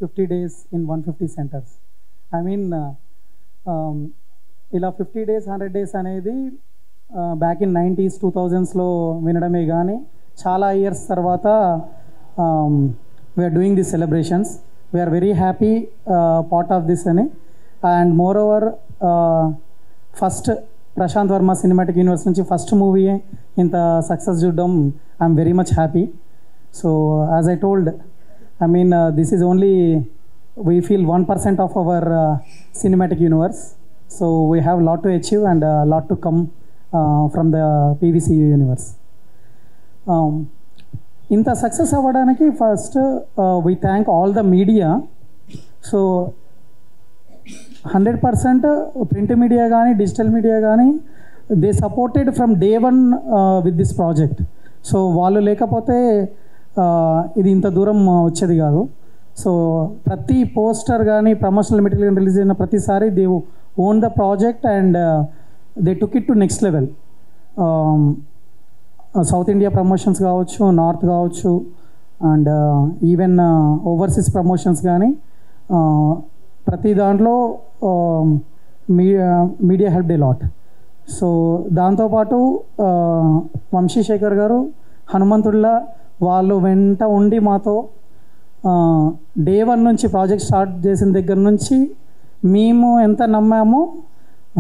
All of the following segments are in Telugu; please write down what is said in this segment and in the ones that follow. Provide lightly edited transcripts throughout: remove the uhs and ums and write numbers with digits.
50 days in 150 centers. I mean, ఇలా 50 days 100 days అనేది బ్యాక్ ఇన్ 90s 2000స్లో వినడమే కానీ చాలా ఇయర్స్ తర్వాత we are doing this celebrations. We are very happy part of this అని. And moreover first Prashanth Varma cinematic universe నుంచి ఫస్ట్ మూవీ ఇంత సక్సెస్ చూడడం I'm very much happy. So as I told, I mean, this is only, we feel 1% of our cinematic universe. So we have a lot to achieve and a lot to come from the PVCU universe. Inta success avvadaniki first we thank all the media. So 100% print media gaani, digital media gaani, they supported from day one with this project. So వాళ్ళు లేకపోతే ఇది ఇంత దూరం వచ్చేది కాదు. సో ప్రతి పోస్టర్ కానీ ప్రమోషనల్ మెటీరియల్ రిలీజ్ అయిన ప్రతిసారి they own the project and they took it to next level. South India promotions కావచ్చు, నార్త్ కావచ్చు, అండ్ ఈవెన్ ఓవర్సీస్ ప్రమోషన్స్ కానీ ప్రతి దాంట్లో media help day lot. So దాంతోపాటు వంశీశేఖర్ గారు హనుమంతుడిలా వాళ్ళు వెంట ఉండి మాతో డే వన్ నుంచి ప్రాజెక్ట్ స్టార్ట్ చేసిన దగ్గర నుంచి మేము ఎంత నమ్మామో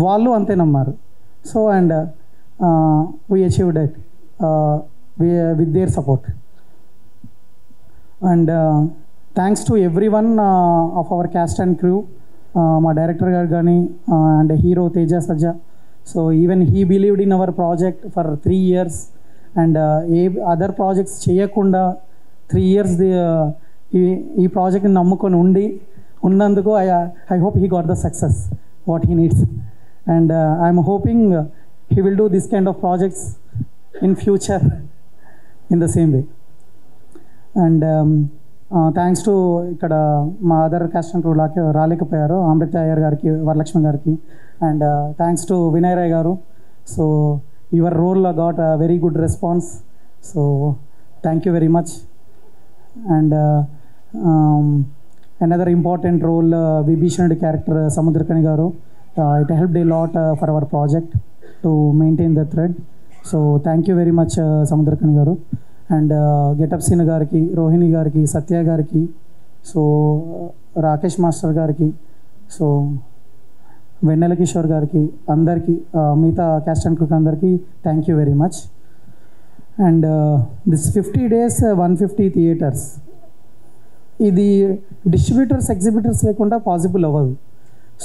వాళ్ళు అంతే నమ్మారు. So and we achieved it with their support. And thanks to every one of our caste and crew, మా డైరెక్టర్ గారు కానీ and hero Teja Sajja. So even he believed in our project for 3 years. And A other projects చేయకుండా 3 years ఈ ప్రాజెక్ట్ని నమ్ముకొని ఉన్నందుకు I hope he got the success what he needs. And I'm hoping he will do this kind of projects in future in the same way. And thanks to ఇక్కడ మా అదర్ క్యాస్ట్ అండ్ క్రూ రాలేకపోయారు, అమృత అయ్యర్ గారికి, వరలక్ష్మి గారికి. And thanks to Vinay Rai garu. So your role got a very good response, so thank you very much. And another important role, Vibhishanuడి character Samudrakani garu, it helped a lot for our project to maintain the thread. So thank you very much Samudrakani garu. And Getup Sinu gariki, Rohini gariki, Satya gariki, so Rakesh master gariki, so Vennela Kishore గారికి, అందరికీ, మిగతా క్యాస్ట్ అండ్ క్రూ అందరికీ thank you very much. And this 50 days 150 theatres, ఇది డిస్ట్రిబ్యూటర్స్ ఎగ్జిబిటర్స్ లేకుండా పాసిబుల్ అవ్వదు.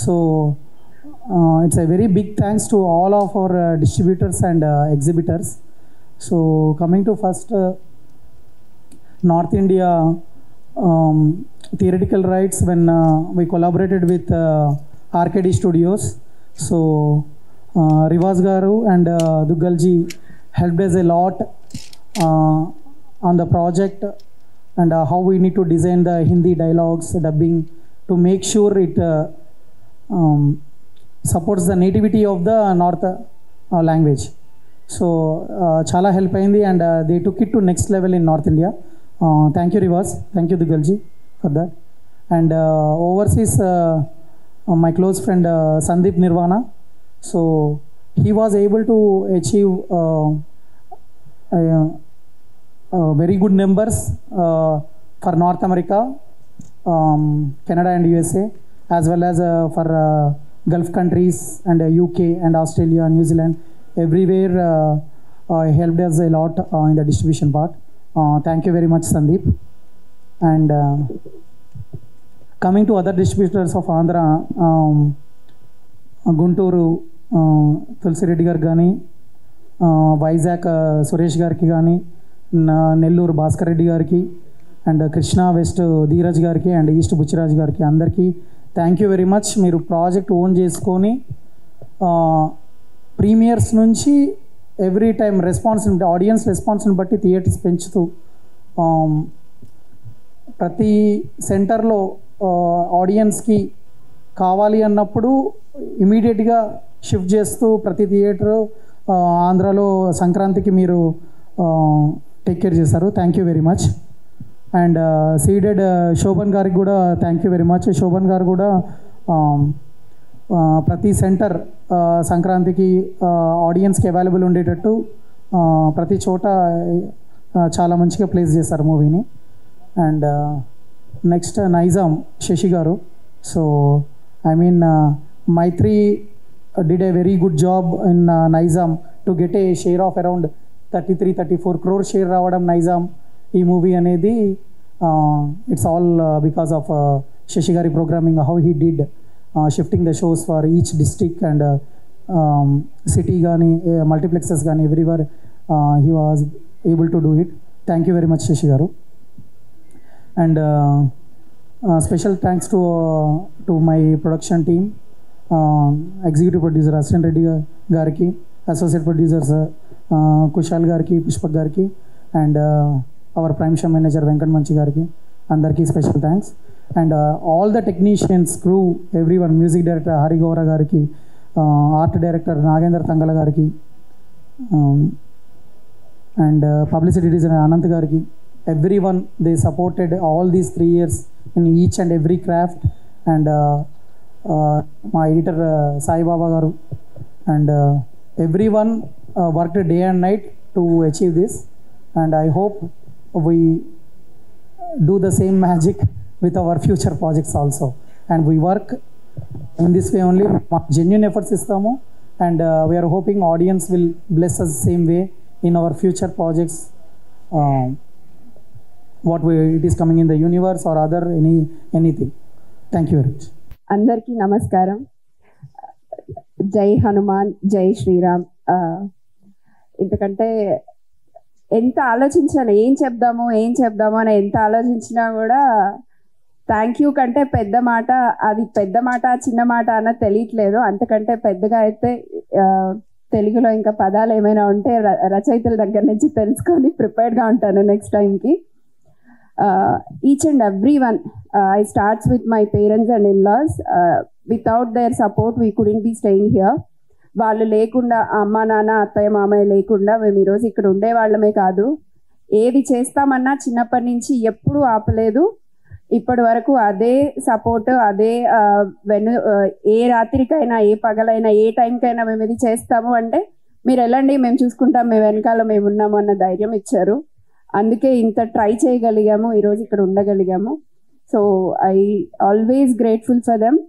So it's a very big thanks to all of our distributors and exhibitors. So coming to first north India theatrical rights, when we collaborated with RKD Studios. So Rivas garu and Duggalji helped us a lot on the project and how we need to design the Hindi dialogues, dubbing, to make sure it supports the nativity of the North language. So chala help ayindi and they took it to next level in North India. Thank you Rivas, thank you Duggalji for that. And overseas my close friend Sandeep Nirvana. So he was able to achieve very good numbers for North America, Canada and USA, as well as for Gulf countries and UK and Australia, New Zealand. Everywhere he helped us a lot in the distribution part. Thank you very much Sandeep. And coming to other distributors of Andhra, Gunturu Tulsi Reddy garu gaani, Vizag Suresh gariki gaani, Nellore Bhaskar Reddy gariki, and Krishna West Dheeraj gariki and East Buchiraj gariki, andarki thank you very much. Meeru project own cheskoni premieres nunchi every time response, audience response ni batti theaters penchutu ప్రతి సెంటర్లో ఆడియన్స్కి కావాలి అన్నప్పుడు ఇమీడియట్గా షిఫ్ట్ చేస్తూ ప్రతి థియేటర్ ఆంధ్రాలో సంక్రాంతికి మీరు టేక్ కేర్ చేశారు. Thank you very much. And Ceded Shobhan గారికి కూడా thank you very much. Shobhan గారు కూడా ప్రతి సెంటర్ సంక్రాంతికి ఆడియన్స్కి అవైలబుల్ ఉండేటట్టు ప్రతి చోట చాలా మంచిగా ప్లేస్ చేస్తారు మూవీని. And next Nizam Sasi garu. So I mean Mythri did a very good job in Nizam to get a share of around 33-34 crore share రావడం నైజాం ఈ మూవీ అనేది it's all because of Sasi గారి programming, how he did shifting the shows for each district and city కానీ మల్టీప్లెక్సెస్ కానీ everywhere he was able to do it. Thank you very much Sasi garu. And special thanks to my production team, executive producer assistant Reddy గారికి, అసోసియేట్ ప్రొడ్యూసర్స్ కుశాల్ గారికి, పుష్పక్ గారికి, and our prime show manager Venkat Manchi గారికి, అందరికీ special thanks. And all the technicians, crew, everyone, music director Harigowra గారికి, ఆర్ట్ డైరెక్టర్ నాగేంద్ర తంగల గారికి, అండ్ పబ్లిసిటీ డిజైనర్ అనంత్ గారికి, every one they supported all these 3 years in each and every craft. And మా ఎడిటర్ సాయిబాబా గారు, and every one worked day and night to achieve this. And I hope we do the same magic with our future projects also, and we work in this way only. Genuine efforts istamu, and we are hoping audience will bless us same way in our future projects, what way it is coming in the universe or other anything. Thank you very much. Andarki namaskaram. Jai Hanuman, Jai Shri Ram. ఇంతకంటే ఎంత ఆలోచించాను, ఏం చెప్దాము అని ఎంత ఆలోచించినా కూడా థ్యాంక్ యూ కంటే పెద్ద మాట, అది పెద్ద మాట చిన్న మాట అన్నది తెలియట్లేదు. అంతకంటే పెద్దగా అయితే తెలుగులో ఇంకా పదాలు ఏమైనా ఉంటే రచయితల దగ్గర నుంచి తెలుసుకొని ప్రిపేర్డ్గా ఉంటాను నెక్స్ట్ టైంకి. Each and every one, I starts with my parents and in-laws. Without their support we couldn't be staying here. వాళ్ళు లేకుండా, అమ్మ నాన్న అత్తయ్య మామయ్య లేకుండా మేము ఈరోజు ఇక్కడ ఉండేవాళ్ళమే కాదు. ఏది చేస్తామన్నా చిన్నప్పటి నుంచి ఎప్పుడూ ఆపలేదు. ఇప్పటి వరకు అదే సపోర్ట్, అదే ఏ రాత్రికైనా, ఏ పగలైనా, ఏ టైంకైనా మేము ఇది చేస్తాము అంటే మీరు వెళ్ళండి, మేము చూసుకుంటాం, మేము వెనకాల మేము ఉన్నాము అన్న ధైర్యం ఇచ్చారు. అందుకే ఇంత ట్రై చేయగలిగాము, ఈరోజు ఇక్కడ ఉండగలిగాము. So I always grateful for them.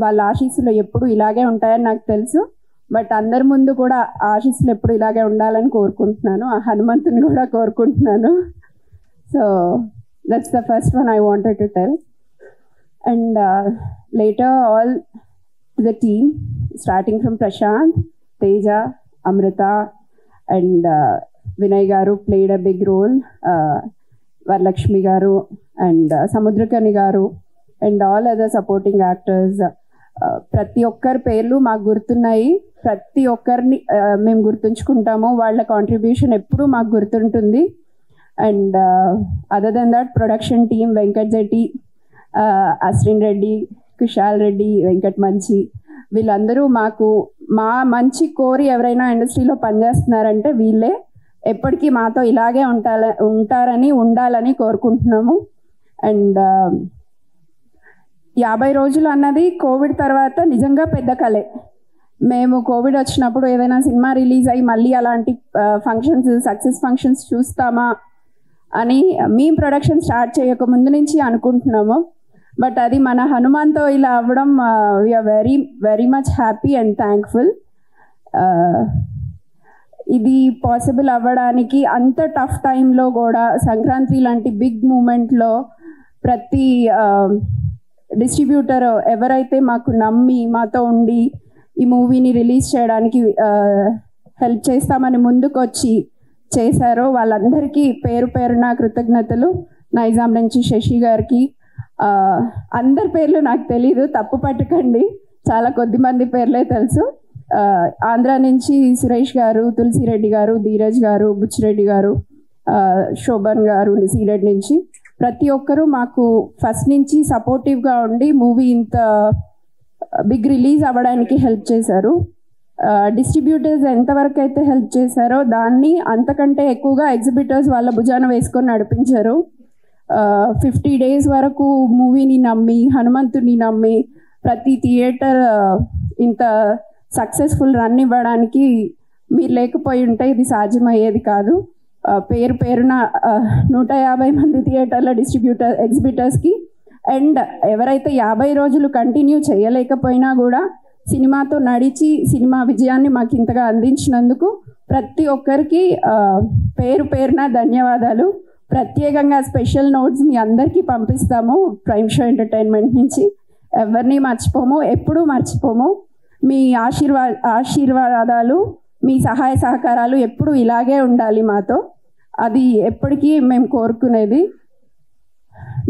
వాళ్ళ ఆశీస్సులు ఎప్పుడు ఇలాగే ఉంటాయని నాకు తెలుసు. బట్ అందరి ముందు కూడా ఆశీస్సులు ఎప్పుడు ఇలాగే ఉండాలని కోరుకుంటున్నాను. ఆ హనుమంతుని కూడా కోరుకుంటున్నాను. So that's the first one I wanted to tell. And later all the team, starting from Prashanth, Teja, Amritha and Vinay garu played a big role, Varalakshmi garu and Samuthirakani garu and all other supporting actors. ప్రతి ఒక్కరి పేర్లు మాకు గుర్తున్నాయి. ప్రతి ఒక్కరిని మేము గుర్తుంచుకుంటాము. వాళ్ళ కాంట్రిబ్యూషన్ ఎప్పుడూ మాకు గుర్తుంటుంది. And other than that production team, Venkat Jetti, Ashwin Reddy, Kushal Reddy, Venkat Manchi, వీళ్ళందరూ మాకు మా మంచి కోరి ఎవరైనా ఇండస్ట్రీలో పనిచేస్తున్నారంటే వీళ్ళే. ఎప్పటికీ మాతో ఇలాగే ఉండాలని కోరుకుంటున్నాము. అండ్ 50 రోజులు అన్నది కోవిడ్ తర్వాత నిజంగా పెద్ద కలే. మేము కోవిడ్ వచ్చినప్పుడు ఏదైనా సినిమా రిలీజ్ అయ్యి మళ్ళీ అలాంటి ఫంక్షన్స్, సక్సెస్ ఫంక్షన్స్ చూస్తామా అని మేము ప్రొడక్షన్ స్టార్ట్ చేయక ముందు నుంచి అనుకుంటున్నాము. బట్ అది మన హనుమాన్తో ఇలా అవ్వడం we are very very much happy and thankful. ఇది పాసిబుల్ అవ్వడానికి అంత టఫ్ టైంలో కూడా, సంక్రాంతి లాంటి బిగ్ మూమెంట్లో ప్రతి డిస్ట్రిబ్యూటర్ ఎవరైతే మాకు నమ్మి మాతో ఉండి ఈ మూవీని రిలీజ్ చేయడానికి హెల్ప్ చేస్తామని ముందుకు వచ్చి చేశారో వాళ్ళందరికీ పేరు పేరున కృతజ్ఞతలు. నైజాం నుంచి శశి గారికి, అందరి పేర్లు నాకు తెలీదు, తప్పు పట్టకండి, చాలా కొద్ది మంది పేర్లే తెలుసు. ఆంధ్ర నుంచి సురేష్ గారు, తులసిరెడ్డి గారు, ధీరజ్ గారు, బుచ్చిరెడ్డి గారు, శోభన్ గారు సీడెడ్ నుంచి, ప్రతి ఒక్కరూ మాకు ఫస్ట్ నుంచి సపోర్టివ్గా ఉండి మూవీ ఇంత బిగ్ రిలీజ్ అవ్వడానికి హెల్ప్ చేశారు. డిస్ట్రిబ్యూటర్స్ ఎంతవరకు అయితే హెల్ప్ చేశారో దాన్ని అంతకంటే ఎక్కువగా ఎగ్జిబిటర్స్ వాళ్ళ భుజాన వేసుకొని నడిపించారు. 50 days వరకు మూవీని నమ్మి, హనుమంతుని నమ్మి ప్రతి థియేటర్ ఇంత సక్సెస్ఫుల్ రన్ ఇవ్వడానికి మీరు లేకపోయి ఉంటే ఇది సాధ్యమయ్యేది కాదు. పేరున 150 మంది థియేటర్ల ఎగ్జిబిటర్స్కి అండ్ ఎవరైతే 50 రోజులు కంటిన్యూ చేయలేకపోయినా కూడా సినిమాతో నడిచి సినిమా విజయాన్ని మాకు ఇంతగా అందించినందుకు ప్రతి ఒక్కరికి పేరున ధన్యవాదాలు. ప్రత్యేకంగా స్పెషల్ నోట్స్ మీ అందరికీ పంపిస్తాము ప్రైమ్ షో ఎంటర్టైన్మెంట్ నుంచి. ఎవరిని మర్చిపోము, ఎప్పుడూ మర్చిపోము. మీ ఆశీర్వాదాలు, మీ సహాయ సహకారాలు ఎప్పుడు ఇలాగే ఉండాలి మాతో. అది ఎప్పటికీ మేము కోరుకునేది.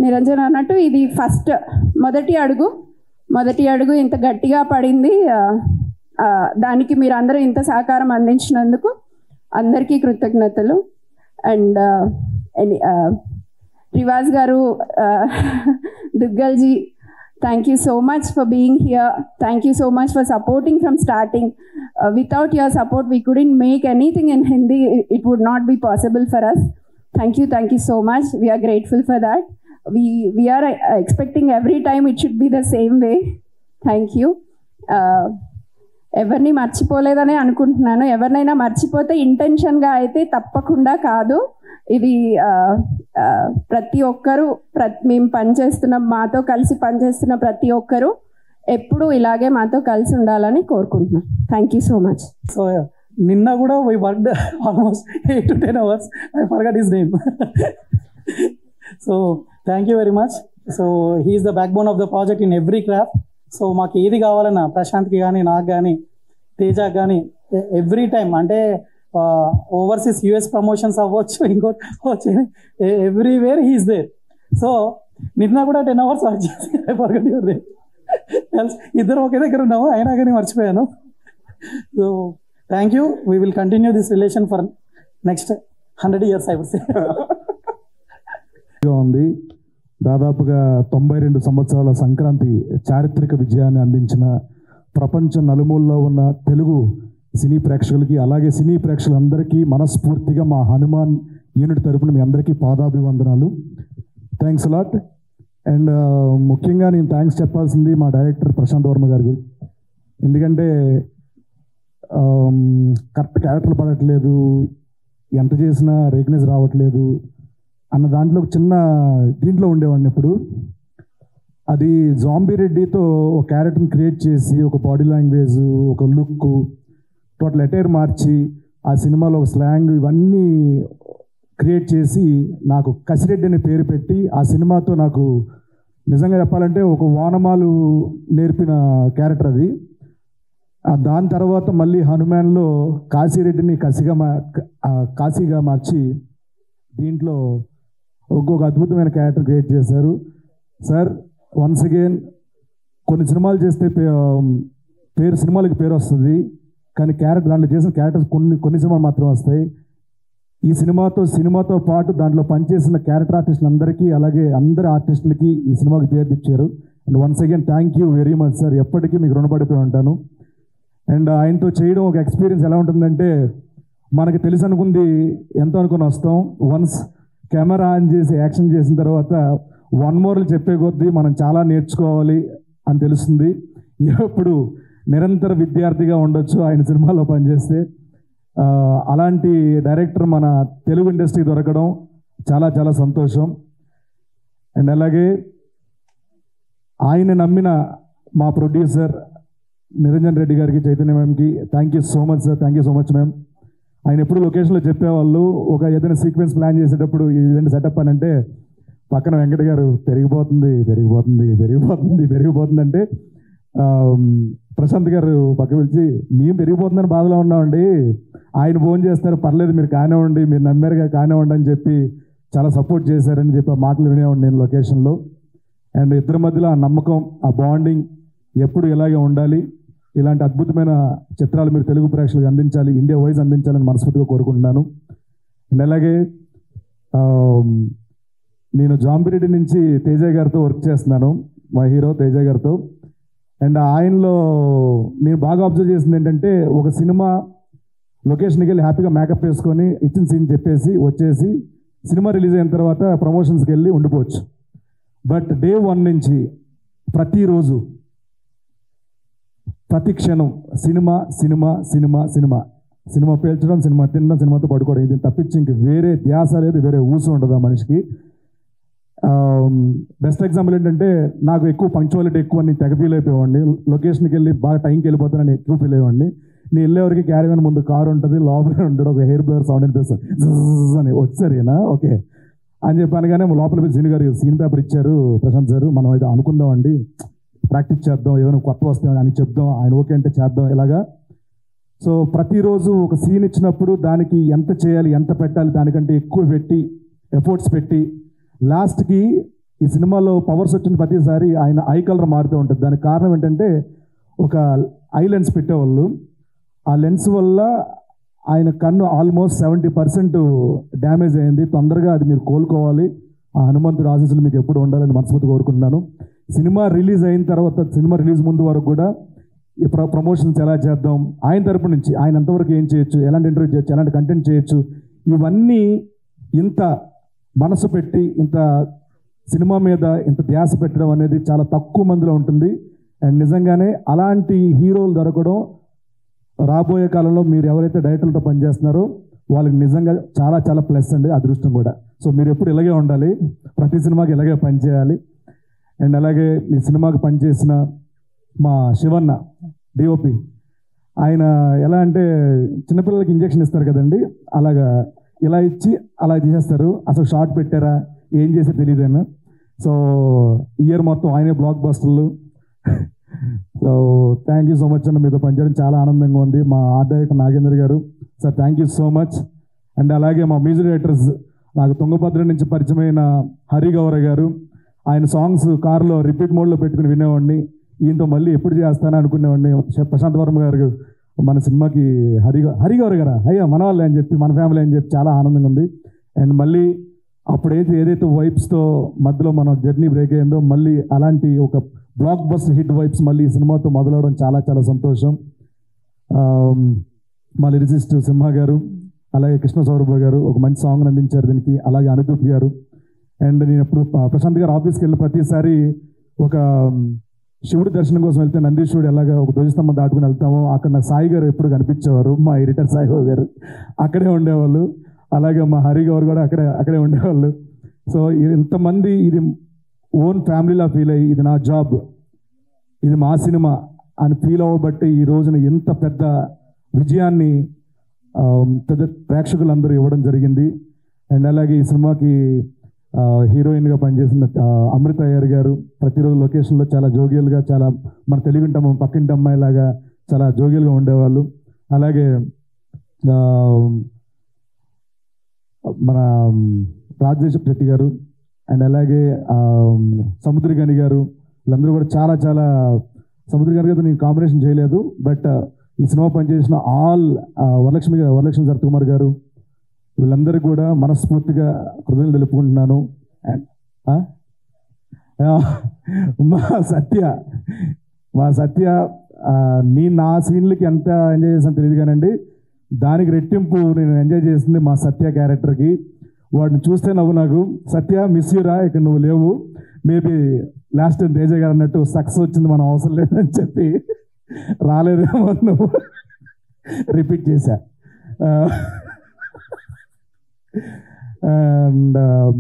నిరంజన్ అన్నట్టు ఇది మొదటి అడుగు ఇంత గట్టిగా పడింది. దానికి మీరు అందరూ ఇంత సహకారం అందించినందుకు అందరికీ కృతజ్ఞతలు. అండ్ రివాజ్ గారు, దుగ్గల్జీ, thank you so much for being here. Thank you so much for supporting from starting. Without your support, we couldn't make anything in Hindi. It would not be possible for us. Thank you so much. We are grateful for that. We are expecting every time it should be the same way. Thank you. ఎవరిని మర్చిపోలేదనే అనుకుంటున్నాను. ఎవరినైనా మర్చిపోతే ఇంటెన్షన్గా అయితే తప్పకుండా కాదు. ఇది ప్రతి ఒక్కరూ మేము మాతో కలిసి పనిచేస్తున్న ప్రతి ఒక్కరూ ఎప్పుడూ ఇలాగే మాతో కలిసి ఉండాలని కోరుకుంటున్నాం. Thank you so much. So నిన్న కూడా we worked almost 8 to 10 hours. I forgot his name. So thank you very much. So he is the backbone of the project in every craft. So మాకు ఏది కావాలన్నా ప్రశాంత్కి కానీ, నాకు కానీ, తేజకి కానీ ఎవ్రీ టైం అంటే ఓవర్సీస్ యూఎస్ ప్రమోషన్స్ అవ్వచ్చు, ఇంకోటి అవ్వచ్చు, ఎవ్రీవేర్ హీఈస్ దేర్. సో నిన్న కూడా 10 hours వర్క్ చేసి ఫర్గట్ యువర్ డే. ఇద్దరు ఒకే దగ్గర ఉన్నాము, అయినా కానీ మర్చిపోయాను. So thank you. We will continue this relation for next 100 years I would say. ఉంది. దాదాపుగా 92 సంవత్సరాల సంక్రాంతి చారిత్రక విజయాన్ని అందించిన ప్రపంచం నలుమూలలో ఉన్న తెలుగు సినీ ప్రేక్షకులకి, అలాగే సినీ ప్రేక్షకులందరికీ మనస్ఫూర్తిగా మా హనుమాన్ యూనిట్ తరపున మీ అందరికీ పాదాభివందనాలు. Thanks a lot. అండ్ ముఖ్యంగా నేను థ్యాంక్స్ చెప్పాల్సింది మా డైరెక్టర్ ప్రశాంత్ వర్మ గారికి. ఎందుకంటే కరెక్ట్ క్యారెక్టర్లు పడట్లేదు, ఎంత చేసినా రికగ్నైజ్ రావట్లేదు అన్న దాంట్లో ఒక చిన్న దీంట్లో ఉండేవాడిని. ఇప్పుడు అది జాంబీ రెడ్డితో ఒక క్యారెక్టర్ని క్రియేట్ చేసి ఒక బాడీ లాంగ్వేజ్, ఒక లుక్, టోటల్ అటైర్ మార్చి ఆ సినిమాలో ఒక స్లాంగ్ ఇవన్నీ క్రియేట్ చేసి నాకు కసిరెడ్డి అనే పేరు పెట్టి ఆ సినిమాతో నాకు నిజంగా చెప్పాలంటే ఒక వానమాలు నేర్పిన క్యారెక్టర్ అది. దాని తర్వాత మళ్ళీ హనుమాన్లో కాశీరెడ్డిని కాశీగా మార్చి దీంట్లో ఒక్కొక్క అద్భుతమైన క్యారెక్టర్ క్రియేట్ చేశారు. సార్ వన్స్ అగైన్ కొన్ని సినిమాలు చేస్తే సినిమాలకి పేరు వస్తుంది, కానీ దాంట్లో చేసిన క్యారెక్టర్స్ కొన్ని సినిమాలు మాత్రం వస్తాయి. ఈ సినిమాతో పాటు దాంట్లో పనిచేసిన క్యారెక్టర్ ఆర్టిస్టులు అందరికీ, అలాగే అందరి ఆర్టిస్టులకి ఈ సినిమాకి పేరు తెచ్చారు. And once again thank you very much sir. ఎప్పటికీ మీకు రుణపడిపోయి ఉంటాను. అండ్ ఆయనతో చేయడం ఒక ఎక్స్పీరియన్స్ ఎలా ఉంటుందంటే, మనకి తెలిసి అనుకుంది ఎంతో అనుకుని వస్తాం, వన్స్ కెమెరా ఆన్ చేసి యాక్షన్ చేసిన తర్వాత 1 more చెప్పే కొద్దీ మనం చాలా నేర్చుకోవాలి అని తెలుస్తుంది. ఎప్పుడు నిరంతర విద్యార్థిగా ఉండొచ్చు ఆయన సినిమాలో పనిచేస్తే. అలాంటి డైరెక్టర్ మన తెలుగు ఇండస్ట్రీ దొరకడం చాలా చాలా సంతోషం. అండ్ అలాగే ఆయన నమ్మిన మా ప్రొడ్యూసర్ నిరంజన్ రెడ్డి గారికి, చైతన్య మ్యామ్కి thank you so much sir. Thank you so much ma'am. ఆయన ఎప్పుడు లొకేషన్లో చెప్పేవాళ్ళు, ఒక ఏదైనా సీక్వెన్స్ ప్లాన్ చేసేటప్పుడు ఇదండి సెటప్ అని అంటే పక్కన వెంకట గారు పెరిగిపోతుంది అంటే ప్రశాంత్ గారు పక్క పిలిచి, మేము పెరిగిపోతుందని బాధలో ఉన్నామండి, ఆయన ఫోన్ చేస్తారు, పర్లేదు మీరు కానివ్వండి, మీరు నమ్మారుగా కానివ్వండి అని చెప్పి చాలా సపోర్ట్ చేశారని చెప్పి ఆ మాటలు వినేవాడిని నేను లొకేషన్లో. అండ్ ఇద్దరి మధ్యలో ఆ నమ్మకం, ఆ బాండింగ్ ఎప్పుడు ఇలాగే ఉండాలి. ఇలాంటి అద్భుతమైన చిత్రాలు మీరు తెలుగు ప్రేక్షకులకు అందించాలి, ఇండియా వైజ్ అందించాలని మనస్ఫూర్తిగా కోరుకుంటున్నాను. అండ్ అలాగే నేను జాంబిరెడ్డి నుంచి తేజ గారితో వర్క్ చేస్తున్నాను, మా హీరో తేజ గారితో. అండ్ ఆయనలో నేను బాగా అబ్జర్వ్ చేసింది ఏంటంటే, ఒక సినిమా లొకేషన్కి వెళ్ళి హ్యాపీగా మేకప్ వేసుకొని ఇచ్చిన సీన్ చెప్పేసి వచ్చేసి సినిమా రిలీజ్ అయిన తర్వాత ప్రమోషన్స్కి వెళ్ళి ఉండిపోవచ్చు. బట్ డే 1 నుంచి ప్రతిరోజు ప్రతి క్షణం cinema cinema cinema cinema cinema పేల్చడం, సినిమా తినడం, సినిమాతో పడుకోవడం, ఇది తప్పించి ఇంక వేరే ధ్యాస లేదు, వేరే ఊసు ఉండదు ఆ మనిషికి. బెస్ట్ ఎగ్జాంపుల్ ఏంటంటే, నాకు ఎక్కువ పంక్చువాలిటీ ఎక్కువ, నేను తెగ ఫీల్ అయిపోయేవాడిని. లొకేషన్కి వెళ్ళి బాగా టైంకి వెళ్ళిపోతానని ఎక్కువ ఫీల్ అయ్యేవాడిని. నేను వెళ్ళేవరకు క్యారీవన్ ముందు కారు ఉంటుంది, లోపల ఉంటాడు, ఒక హెయిర్ బ్లర్ సౌండ్ అనిపిస్తుంది అని వచ్చారేనా ఓకే అని చెప్పాను. కానీ లోపల పోయి సీన్ గారు సీన్ పేపర్ ఇచ్చారు, ప్రశాంత్ సార్ మనం అయితే అనుకుందామండి, ప్రాక్టీస్ చేద్దాం, ఏమైనా కొత్త వస్తామని అని చెప్దాం, ఆయన ఓకే అంటే చేద్దాం ఇలాగా. సో ప్రతిరోజు ఒక సీన్ ఇచ్చినప్పుడు దానికి ఎంత చేయాలి, ఎంత పెట్టాలి, దానికంటే ఎక్కువ పెట్టి ఎఫర్ట్స్ పెట్టి లాస్ట్కి ఈ సినిమాలో పవర్స్ వచ్చిన ప్రతిసారి ఆయన ఐ కలర్ మారుతూ ఉంటుంది. దానికి కారణం ఏంటంటే, ఒక ఐ లెన్స్ పెట్టేవాళ్ళు, ఆ లెన్స్ వల్ల ఆయన కన్ను ఆల్మోస్ట్ 70% డ్యామేజ్ అయింది. తొందరగా అది మీరు కోలుకోవాలి, ఆ హనుమంతుడు ఆశీస్సులు మీకు ఎప్పుడు ఉండాలని మనస్ఫూర్తి కోరుకుంటున్నాను. సినిమా రిలీజ్ అయిన తర్వాత, సినిమా రిలీజ్ ముందు వరకు కూడా ఈ ప్రమోషన్స్ ఎలా చేద్దాం, ఆయన తరపు నుంచి ఆయన ఎంతవరకు ఏం చేయొచ్చు, ఎలాంటి ఇంటర్వ్యూ చేయొచ్చు, ఎలాంటి కంటెంట్ చేయొచ్చు, ఇవన్నీ ఇంత మనసు పెట్టి ఇంత సినిమా మీద ఇంత ధ్యాస పెట్టడం అనేది చాలా తక్కువ మందిలో ఉంటుంది. అండ్ నిజంగానే అలాంటి హీరోలు దొరకడం రాబోయే కాలంలో మీరు ఎవరైతే డైరెక్టర్లతో పనిచేస్తున్నారో వాళ్ళకి నిజంగా చాలా చాలా ప్లస్ అండి, అదృష్టం కూడా. సో మీరు ఎప్పుడు ఇలాగే ఉండాలి, ప్రతి సినిమాకి ఇలాగే పనిచేయాలి. అండ్ అలాగే ఈ సినిమాకి పనిచేసిన మా శివన్న డిఓపి, ఆయన ఎలా అంటే చిన్నపిల్లలకి ఇంజెక్షన్ ఇస్తారు కదండి, అలాగా ఇలా ఇచ్చి అలా తీసేస్తారు. అసలు షార్ట్ పెట్టారా ఏం చేసే తెలియదేనా. సో ఇయర్ మొత్తం ఆయనే బ్లాక్ బస్టర్లు. So thank you so much అన్న, మీతో పనిచేయడం చాలా ఆనందంగా ఉంది. మా ఆర్ట్ డైరెక్టర్ నాగేంద్ర గారు sir, thank you so much. And అలాగే మా మ్యూజిక్ డైరెక్టర్స్, నాకు తుంగభద్ర నుంచి పరిచయమైన హరి గౌర గారు, ఆయన సాంగ్స్ కారులో రిపీట్ మోడ్లో పెట్టుకుని వినేవాడిని, ఈయనతో మళ్ళీ ఎప్పుడు చేస్తానని అనుకునేవాడిని. ప్రశాంత్ వర్మ గారు మన సినిమాకి హరి గౌర గారా, అయ్యా మన వాళ్ళే అని చెప్పి, మన ఫ్యామిలీ అని చెప్పి చాలా ఆనందంగా ఉంది. అండ్ మళ్ళీ అప్పుడైతే ఏదైతే వైబ్స్తో మధ్యలో మనం జర్నీ బ్రేక్ అయిందో, మళ్ళీ అలాంటి ఒక బ్లాక్ బస్టర్ హిట్ వైబ్స్ మళ్ళీ ఈ సినిమాతో మొదలవడం చాలా చాలా సంతోషం. మా లిరిసిస్ట్ సింహ గారు, అలాగే కృష్ణ సౌరభ గారు ఒక మంచి సాంగ్ అందించారు దీనికి, అలాగే అనుదూప్ గారు. అండ్ నేను ఎప్పుడు ప్రశాంత్ గారు ఆఫీస్కి వెళ్ళిన ప్రతిసారి ఒక శివుడి దర్శనం కోసం వెళ్తే నందీశ్వరుడు ఎలాగా ఒక ధ్వజస్తంభం దాటుకుని వెళ్తామో, అక్కడ నా సాయి గారు ఎప్పుడు కనిపించేవారు, మా ఎడిటర్ సాయి గారు అక్కడే ఉండేవాళ్ళు. అలాగే మా హరి గారు కూడా అక్కడే ఉండేవాళ్ళు. సో ఇంతమంది ఇది ఓన్ ఫ్యామిలీలా ఫీల్ అయ్యి, ఇది నా జాబ్, ఇది మా సినిమా అని ఫీల్ అవ్వబట్టి ఈ రోజున ఇంత పెద్ద విజయాన్ని పెద్ద ప్రేక్షకులందరూ ఇవ్వడం జరిగింది. అండ్ అలాగే ఈ సినిమాకి హీరోయిన్గా పనిచేసిన అమృత అయ్యర్ గారు ప్రతిరోజు లొకేషన్లో చాలా జోగియల్గా, చాలా మన తెలుగుంటాం పక్కింటి అమ్మాయిలాగా చాలా జోగియల్గా ఉండేవాళ్ళు. అలాగే మన రాజేష్ ప్రతి గారు, అండ్ అలాగే సముద్రగని గారు, వీళ్ళందరూ కూడా చాలా చాలా, సముద్రగని గారితో నేను కాంబినేషన్ చేయలేదు, బట్ ఈ సినిమా పనిచేసిన ఆల్ వరలక్ష్మి సరత్కుమార్ గారు, వీళ్ళందరికీ కూడా మనస్ఫూర్తిగా కృతజ్ఞతలు తెలుపుకుంటున్నాను. మా సత్య నేను నా సీన్లకి ఎంత ఎంజాయ్ చేసాను తెలియదు కానండి, దానికి రెట్టింపు నేను ఎంజాయ్ చేసింది మా సత్య క్యారెక్టర్కి. వాడిని చూస్తే నాకు సత్య మిస్ యూరా, ఇక్కడ నువ్వు లేవు, మేబీ లాస్ట్ టైం తేజ గారు అన్నట్టు సక్సెస్ వచ్చింది, మనం అవసరం లేదని చెప్పి రాలేదేమో నువ్వు రిపీట్ చేశా. అండ్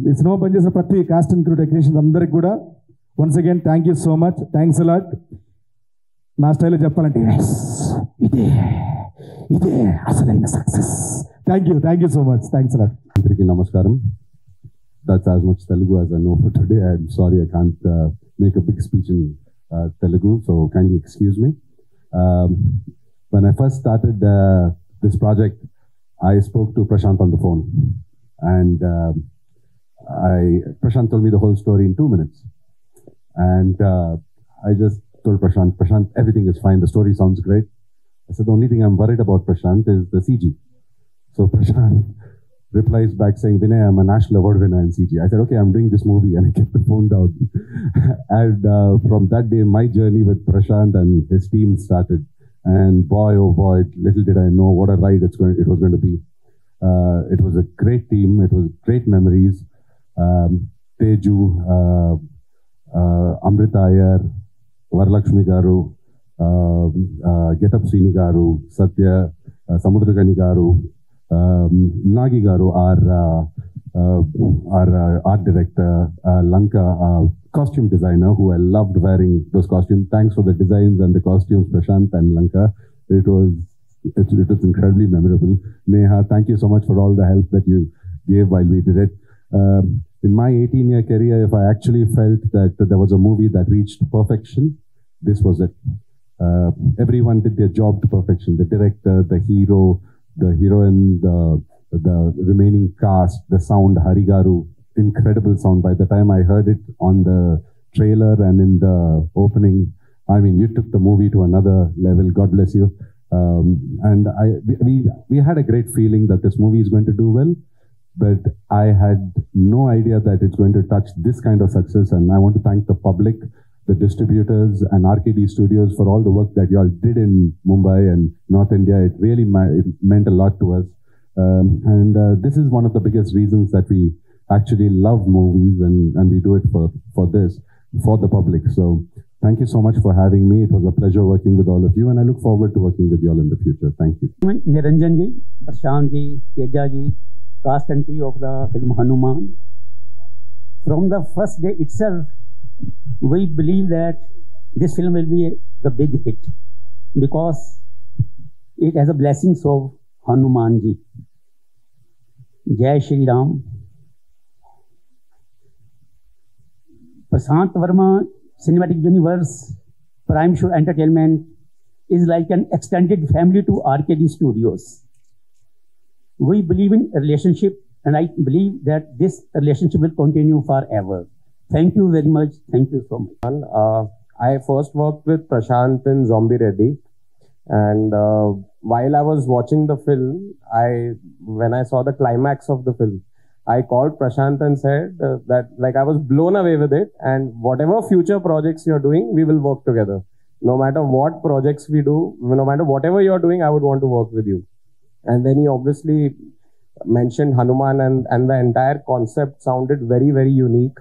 ఈ సినిమా పనిచేసిన ప్రతి కాస్ట్ అండ్ క్రూ టెక్నీషియన్స్ అందరికి కూడా once again thank you so much, thanks a lot. నా స్టైల్లో చెప్పాలంటే ఇదే అసలైన success. Thank you so much, thanks a lot. అందరికీ నమస్కారం. That's as much Telugu as I know for today. I'm sorry I can't make a big speech in Telugu, so kindly excuse me. When I first started this project, I spoke to Prashant on the phone, and Prashant told me the whole story in 2 minutes. And I just told Prashant, everything is fine, the story sounds great. I said, the only thing I'm worried about, Prashant, is the CG. So Prashant replies back saying, Vinay, I'm a national award winner in CG. I said, okay, I'm doing this movie, and I kept the phone down. And from that day, my journey with Prashant and his team started. And boy, oh boy, little did I know what a ride it was going to be. It was a great team. It was great memories. Teju, Amrita Iyer, Varalakshmi Garu, Getup Srini Garu, Satya, Samudragani Garu, Nagi Garu, our art director, Lanka, costume designer, who I loved wearing those costumes. Thanks for the designs and the costumes, Prashant and Lanka. It was incredibly memorable. Neha, thank you so much for all the help that you gave while we did it. In my 18-year career, if I actually felt that there was a movie that reached perfection, this was it. Everyone did their job to perfection. The director, the hero, the heroine, the remaining cast, the sound, Harigaru, incredible sound. By the time I heard it on the trailer and in the opening, I mean, you took the movie to another level. God bless you. And we had a great feeling that this movie is going to do well, but I had no idea that it's going to touch this kind of success. And I want to thank the public, the distributors, and RKD Studios for all the work that y'all did in Mumbai and North India. It really meant a lot to us. This is one of the biggest reasons that we actually love movies, and we do it for the public. So thank you so much for having me. It was a pleasure working with all of you, and I look forward to working with you all in the future. Thank you. Niranjan ji, Prashant ji, Teja ji, cast and crew of the film Hanuman. From the first day itself, we believe that this film will be the big hit because it has a blessings of Hanuman ji. Jai Shri Ram. Prashant Verma Cinematic Universe, Prime Show Entertainment is like an extended family to RKD Studios. We believe in a relationship, and I believe that this relationship will continue forever. Thank you very much. Thank you so much. I first worked with Prashant in Zombie Reddy, and while I was watching the film, when I saw the climax of the film, I called Prashant and said that I was blown away with it, and whatever future projects you're doing, we will work together. No matter what projects we do, no matter whatever you're doing, I would want to work with you. And then he obviously mentioned Hanuman, and the entire concept sounded very, very unique.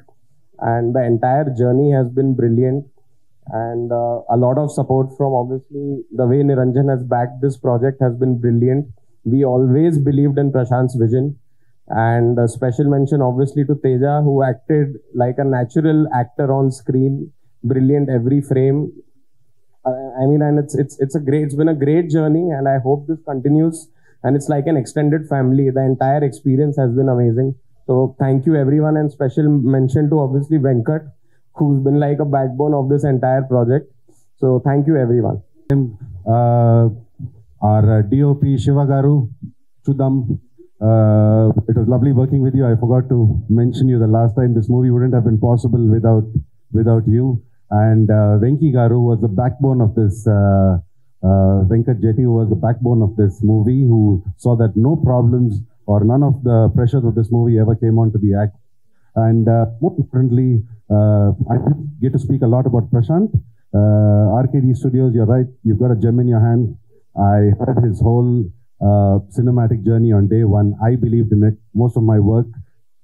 And the entire journey has been brilliant. And a lot of support from, obviously, the way Niranjan has backed this project has been brilliant. We always believed in Prashant's vision. And a special mention, obviously, to Teja, who acted like a natural actor on screen. Brilliant every frame. And it's been a great journey, and I hope this continues. And it's like an extended family. The entire experience has been amazing. So thank you everyone, and special mention to obviously Venkat, who's been like a backbone of this entire project. So thank you everyone. Our DOP Shiva Garu, Chudam, it was lovely working with you. I forgot to mention you the last time. This movie wouldn't have been possible without you. And Venki Garu was the backbone of this. Venkat Jetty, who was the backbone of this movie, who saw that no problems or none of the pressures of this movie ever came onto the act. And more importantly, I did get to speak a lot about Prashant. RKD Studios, you're right, you've got a gem in your hand. I heard his whole cinematic journey on day one. I believed in it. Most of my work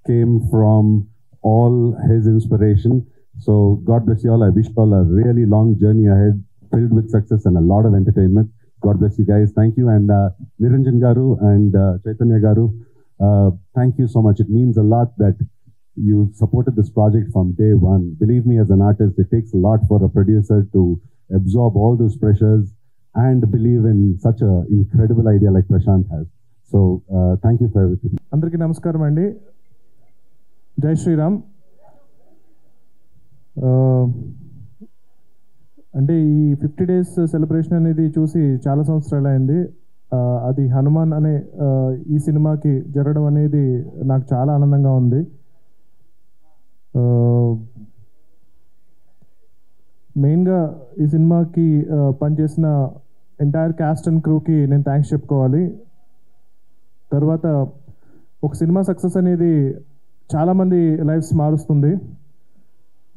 came from all his inspiration. So God bless you all. I wish you all a really long journey ahead, filled with success and a lot of entertainment. God bless you guys. Thank you. And Niranjan Garu and Chaitanya Garu, thank you so much. It means a lot that you supported this project from day one. Believe me, as an artist, it takes a lot for a producer to absorb all those pressures and believe in such an incredible idea like Prashant has. So thank you for everything. Andariki namaskaram andi. Jai Shri Ram. అంటే ఈ 50 days సెలబ్రేషన్ అనేది చూసి చాలా సంవత్సరాలు అయింది. అది హనుమాన్ అనే ఈ సినిమాకి జరగడం అనేది నాకు చాలా ఆనందంగా ఉంది. మెయిన్గా ఈ సినిమాకి పనిచేసిన ఎంటైర్ క్యాస్ట్ అండ్ క్రూకి నేను థ్యాంక్స్ చెప్పుకోవాలి. తర్వాత ఒక సినిమా సక్సెస్ అనేది చాలామంది లైఫ్స్ మారుస్తుంది.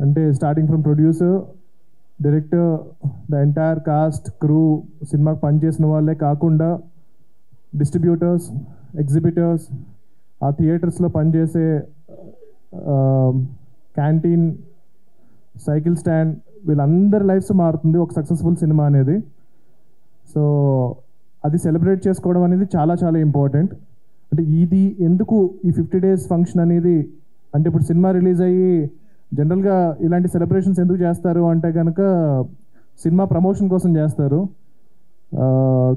అంటే starting from producer, director, the entire cost, crew, సినిమాకి పనిచేసిన వాళ్ళే కాకుండా డిస్ట్రిబ్యూటర్స్, ఎగ్జిబిటర్స్, ఆ థియేటర్స్లో పనిచేసే క్యాంటీన్, సైకిల్ స్టాండ్, వీళ్ళందరి లైఫ్స్ మారుతుంది ఒక సక్సెస్ఫుల్ సినిమా అనేది. సో అది సెలబ్రేట్ చేసుకోవడం అనేది చాలా చాలా ఇంపార్టెంట్. అంటే ఇది ఎందుకు ఈ 50 days ఫంక్షన్ అనేది, అంటే ఇప్పుడు సినిమా రిలీజ్ అయ్యి జనరల్గా ఇలాంటి సెలబ్రేషన్స్ ఎందుకు చేస్తారు అంటే కనుక సినిమా ప్రమోషన్ కోసం చేస్తారు.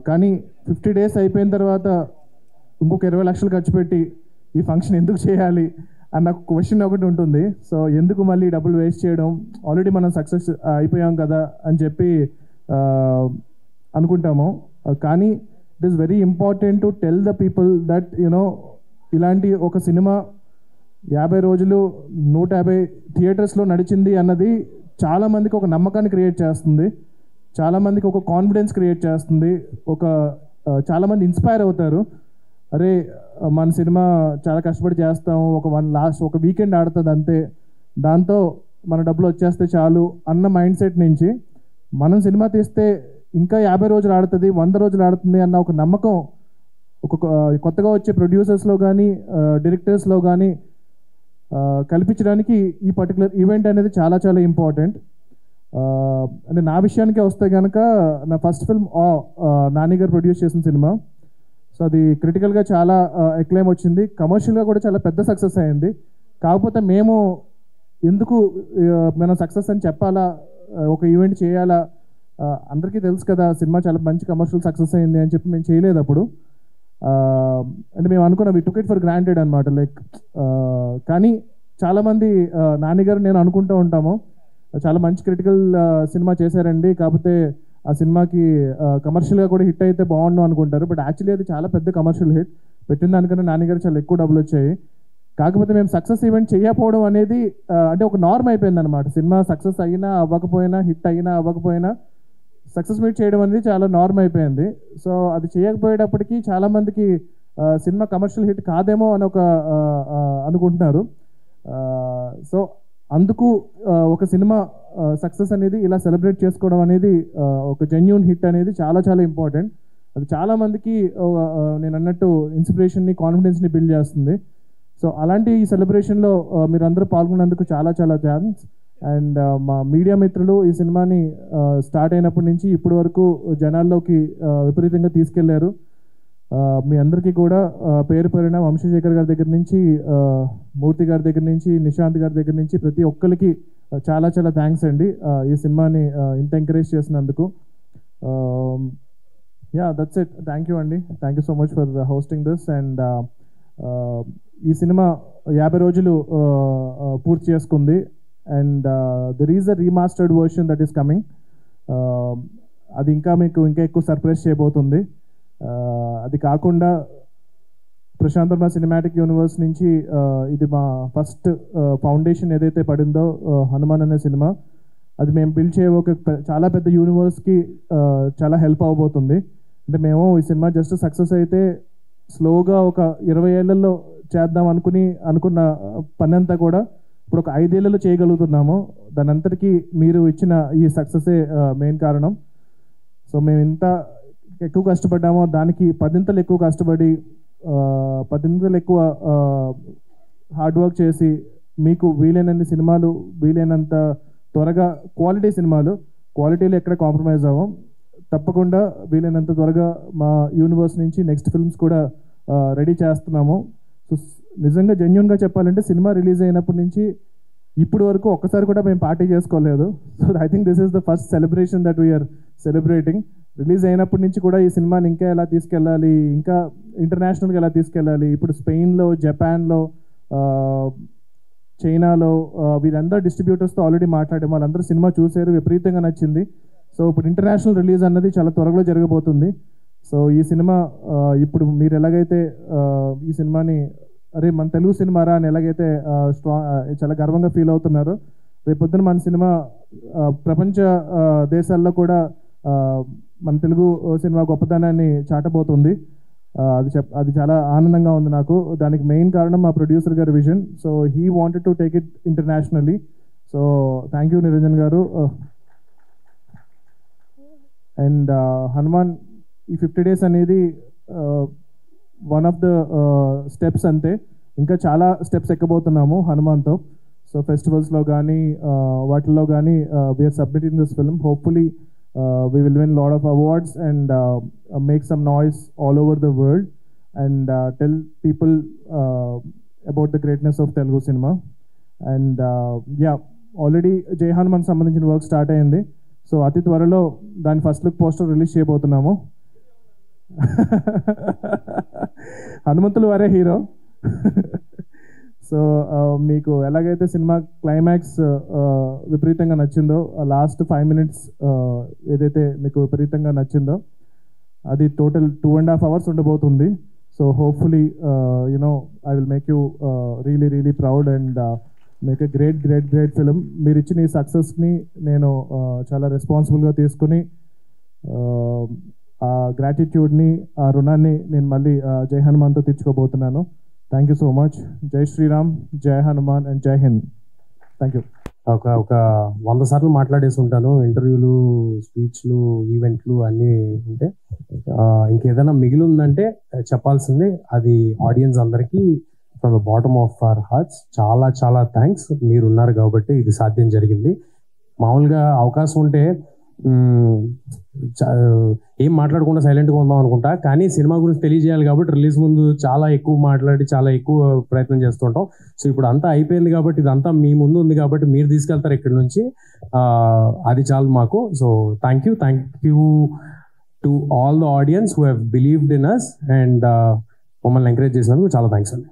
కానీ 50 days అయిపోయిన తర్వాత ఇంకొక 20 లక్షలు ఖర్చు పెట్టి ఈ ఫంక్షన్ ఎందుకు చేయాలి అన్న క్వశ్చన్ ఒకటి ఉంటుంది. సో ఎందుకు మళ్ళీ డబ్బులు వేస్ట్ చేయడం, ఆల్రెడీ మనం సక్సెస్ అయిపోయాం కదా అని చెప్పి అనుకుంటాము. కానీ it is very important to tell the people that ఇలాంటి ఒక సినిమా 50 రోజులు 150 థియేటర్స్లో నడిచింది అన్నది చాలామందికి ఒక నమ్మకాన్ని క్రియేట్ చేస్తుంది, చాలామందికి ఒక కాన్ఫిడెన్స్ క్రియేట్ చేస్తుంది, చాలామంది ఇన్స్పైర్ అవుతారు. అరే మన సినిమా చాలా కష్టపడి చేస్తాం, ఒక వీకెండ్ ఆడుతుంది అంతే, దాంతో మన డబ్బులు వచ్చేస్తే చాలు అన్న మైండ్ సెట్ నుంచి మనం సినిమా తీస్తే ఇంకా 50 రోజులు ఆడుతుంది, 100 రోజులు ఆడుతుంది అన్న ఒక నమ్మకం కొత్తగా వచ్చే ప్రొడ్యూసర్స్లో కానీ డైరెక్టర్స్లో కానీ కల్పించడానికి ఈ పర్టికులర్ ఈవెంట్ అనేది చాలా చాలా ఇంపార్టెంట్. అంటే నా విషయానికే వస్తే కనుక నా ఫస్ట్ ఫిల్మ్ నాని గారు ప్రొడ్యూస్ చేసిన సినిమా. సో అది క్రిటికల్గా చాలా ఎక్లైమ్ వచ్చింది, కమర్షియల్గా కూడా చాలా పెద్ద సక్సెస్ అయింది. కాకపోతే మేము ఎందుకు మనం సక్సెస్ అని చెప్పాలా, ఒక ఈవెంట్ చేయాలా, అందరికీ తెలుసు కదా సినిమా చాలా మంచి కమర్షియల్ సక్సెస్ అయింది అని చెప్పి మేము చేయలేదు అప్పుడు. అంటే మేము అనుకున్నాం, వి టుక్ ఇట్ ఫర్ గ్రాంటెడ్ అనమాట. లైక్ కానీ చాలామంది నాని గారు నేను అనుకుంటూ ఉంటాము చాలా మంచి క్రిటికల్ సినిమా చేశారండి, కాకపోతే ఆ సినిమాకి కమర్షియల్గా కూడా హిట్ అయితే బాగుండు అనుకుంటారు. బట్ యాక్చువల్లీ అది చాలా పెద్ద కమర్షియల్ హిట్, పెట్టిన దానికన్నా నాని గారు చాలా ఎక్కువ డబ్బులు వచ్చాయి. కాకపోతే మేము సక్సెస్ ఈవెంట్ చేయకపోవడం అనేది అంటే ఒక నార్మ్ అయిపోయింది అనమాట. సినిమా సక్సెస్ అయినా అవ్వకపోయినా, హిట్ అయినా అవ్వకపోయినా సక్సెస్ మీట్ చేయడం అనేది చాలా నార్మ్ అయిపోయింది. సో అది చేయకపోయేటప్పటికీ చాలామందికి సినిమా కమర్షియల్ హిట్ కాదేమో అని అనుకుంటున్నారు. సో అందుకు ఒక సినిమా సక్సెస్ అనేది ఇలా సెలబ్రేట్ చేసుకోవడం అనేది, ఒక జెన్యూన్ హిట్ అనేది చాలా చాలా ఇంపార్టెంట్. అది చాలామందికి నేను అన్నట్టు ఇన్స్పిరేషన్ని, కాన్ఫిడెన్స్ని బిల్డ్ చేస్తుంది. సో అలాంటి ఈ సెలబ్రేషన్లో మీరందరూ పాల్గొన్నందుకు చాలా చాలా థ్యాంక్స్. అండ్ మా మీడియా మిత్రులు ఈ సినిమాని స్టార్ట్ అయినప్పటి నుంచి ఇప్పటి వరకు జనాల్లోకి విపరీతంగా తీసుకెళ్లారు. మీ అందరికీ కూడా పేరు పేరున వంశశేఖర్ గారి దగ్గర నుంచి, మూర్తి గారి దగ్గర నుంచి, నిశాంత్ గారి దగ్గర నుంచి ప్రతి ఒక్కరికి చాలా చాలా థ్యాంక్స్ అండి ఈ సినిమాని ఇంత ఎంకరేజ్ చేసినందుకు. That's it. థ్యాంక్ యూ అండి, thank you so much for hosting this. And ఈ సినిమా 50 రోజులు పూర్తి చేసుకుంది. And there is a remastered version that is coming. అది మీకు ఇంకా ఎక్కువ సర్ప్రైజ్ చేయబోతుంది. అది కాకుండా ప్రశాంత్ వర్మ సినిమాటిక్ యూనివర్స్ నుంచి ఇది మా ఫస్ట్ ఫౌండేషన్ ఏదైతే పడిందో హనుమాన్ అనే సినిమా, అది మేము బిల్డ్ చేయ ఒక చాలా పెద్ద యూనివర్స్కి చాలా హెల్ప్ అవబోతుంది. అంటే మేము ఈ సినిమా జస్ట్ సక్సెస్ అయితే స్లోగా ఒక 20 ఏళ్లలో చేద్దాం అనుకున్న పని అంతా కూడా ఇప్పుడు ఒక 5 ఏళ్లలో చేయగలుగుతున్నాము. దాని అంతటికీ మీరు ఇచ్చిన ఈ సక్సెసే మెయిన్ కారణం. సో మేము ఇంత ఎక్కువ కష్టపడ్డామో దానికి 10 ఎక్కువ కష్టపడి 10 ఎక్కువ హార్డ్ వర్క్ చేసి మీకు వీలైనన్ని సినిమాలు, వీలైనంత త్వరగా క్వాలిటీ సినిమాలు, క్వాలిటీలో ఎక్కడ కాంప్రమైజ్ అవ్వం, తప్పకుండా వీలైనంత త్వరగా మా యూనివర్స్ నుంచి నెక్స్ట్ ఫిల్మ్స్ కూడా రెడీ చేస్తున్నాము. సో నిజంగా జెన్యూన్గా చెప్పాలంటే సినిమా రిలీజ్ అయినప్పటి నుంచి ఇప్పుడు వరకు ఒక్కసారి కూడా మేము పార్టీ చేసుకోలేదు. So I think this is the first celebration that we are celebrating. Release అయినప్పటి నుంచి కూడా ఈ సినిమాని ఇంకా ఎలా తీసుకెళ్ళాలి, ఇంకా ఇంటర్నేషనల్గా ఎలా తీసుకెళ్ళాలి, ఇప్పుడు స్పెయిన్లో, జపాన్లో, చైనాలో వీళ్ళందరూ డిస్ట్రిబ్యూటర్స్తో ఆల్రెడీ మాట్లాడాము. వాళ్ళందరూ సినిమా చూశారు, విపరీతంగా నచ్చింది. సో ఇప్పుడు ఇంటర్నేషనల్ రిలీజ్ అన్నది చాలా త్వరలో జరగబోతుంది. సో ఈ సినిమా ఇప్పుడు మీరు ఎలాగైతే ఈ సినిమాని అరే మన తెలుగు సినిమారా అని ఎలాగైతే చాలా గర్వంగా ఫీల్ అవుతున్నారో, రేపొద్దున మన సినిమా ప్రపంచ దేశాల్లో కూడా మన తెలుగు సినిమా గొప్పతనాన్ని చాటబోతుంది. అది చాలా ఆనందంగా ఉంది నాకు. దానికి మెయిన్ కారణం మా ప్రొడ్యూసర్ గారి vision. So he wanted to take it internationally. So thank you Niranjan గారు. అండ్ హనుమాన్ ఈ 50 days అనేది వన్ ఆఫ్ ద స్టెప్స్ అంతే. ఇంకా చాలా స్టెప్స్ ఎక్కబోతున్నాము హనుమాన్తో. సో ఫెస్టివల్స్లో కానీ వాటిల్లో కానీ we are submitting this film. Hopefully we will win a lot of awards and make some noise all over the world and tell people about the greatness of Telugu cinema. And yeah, already Jai Hanuman సంబంధించిన వర్క్ స్టార్ట్ అయింది. సో అతి త్వరలో దాని ఫస్ట్ లుక్ పోస్టర్ రిలీజ్ చేయబోతున్నాము. హనుమంతులు వారే హీరో. సో మీకు ఎలాగైతే సినిమా క్లైమాక్స్ విపరీతంగా నచ్చిందో, లాస్ట్ 5 minutes ఏదైతే మీకు విపరీతంగా నచ్చిందో, అది టోటల్ 2.5 hours ఉండబోతుంది. So hopefully I will make you really proud and make a great film. మీరు ఇచ్చిన ఈ సక్సెస్ని నేను చాలా రెస్పాన్సిబుల్గా తీసుకుని ఆ గ్రాటిట్యూడ్ని, ఆ రుణాన్ని నేను మళ్ళీ జై హనుమాన్తో తీర్చుకోబోతున్నాను. Thank you so much. జై శ్రీరామ్, జై హనుమాన్ అండ్ జై హింద్. Thank you. ఒక 100 సార్లు మాట్లాడేసి ఉంటాను, ఇంటర్వ్యూలు, స్పీచ్లు, ఈవెంట్లు అన్నీ ఉంటే. ఇంకేదైనా మిగిలి ఉందంటే చెప్పాల్సింది, అది ఆడియన్స్ అందరికీ from the bottom of our hearts చాలా థ్యాంక్స్. మీరున్నారు కాబట్టి ఇది సాధ్యం జరిగింది. మామూలుగా అవకాశం ఉంటే ఏం మాట్లాడకుండా సైలెంట్గా ఉందాం అనుకుంటా, కానీ సినిమా గురించి తెలియజేయాలి కాబట్టి రిలీజ్ ముందు చాలా ఎక్కువ మాట్లాడి చాలా ఎక్కువ ప్రయత్నం చేస్తుంటాం. సో ఇప్పుడు అంతా అయిపోయింది కాబట్టి, ఇదంతా మీ ముందు ఉంది కాబట్టి మీరు తీసుకెళ్తారు ఇక్కడి నుంచి, అది చాలు మాకు. So thank you to all the audience who have believed in us and మమ్మల్ని ఎంకరేజ్ చేసినందుకు చాలా థ్యాంక్స్ అండి.